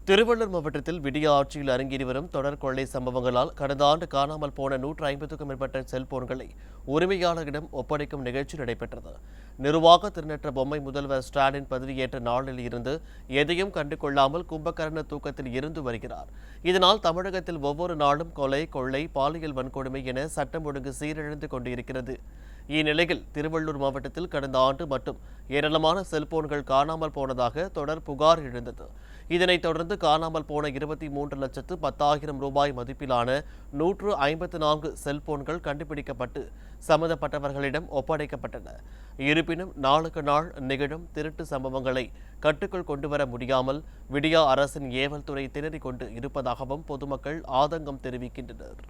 திருவள்ளூர் மாவட்டத்தில் விடிய ஆட்சியில் அரங்கேறி வரும் தொடர் கொள்ளை சம்பவங்களால் கடந்த ஆண்டு காணாமல் போன 150க்கும் மேற்பட்ட செல்போன்களை உரிமையாளரிடம் ஒப்படைக்கும் நிகழ்ச்சி நடைபெற்றது. நிர்வாக திறனற்ற பொம்மை முதல்வர் ஸ்டாலின் பதவியேற்ற நாளில் இருந்து எதையும் கண்டுகொள்ளாமல் கும்பகர்ண தூக்கத்தில் இருந்து வருகிறார். இதனால் தமிழகத்தில் ஒவ்வொரு நாளும் கொலை, கொள்ளை, பாலியல் வன்கொடுமை என சட்டம் ஒழுங்கு சீரழிந்து கொண்டிருக்கிறது. இந்நிலையில் திருவள்ளூர் மாவட்டத்தில் கடந்த ஆண்டு மட்டும் ஏராளமான செல்போன்கள் காணாமல் போனதாக தொடர் புகார் எழுந்தது. இதனைத் தொடர்ந்து காணாமல் போன 23,10,000 ரூபாய் மதிப்பிலான 154 செல்போன்கள் கண்டுபிடிக்கப்பட்டு சம்பந்தப்பட்டவர்களிடம் ஒப்படைக்கப்பட்டன. இருப்பினும் நாளுக்கு நாள் நிகழும் திருட்டு சம்பவங்களை கட்டுக்குள் கொண்டுவர முடியாமல் விடியா அரசின் ஏவல் துறை திணறிக் கொண்டு இருப்பதாகவும் பொதுமக்கள் ஆதங்கம் தெரிவிக்கின்றனர்.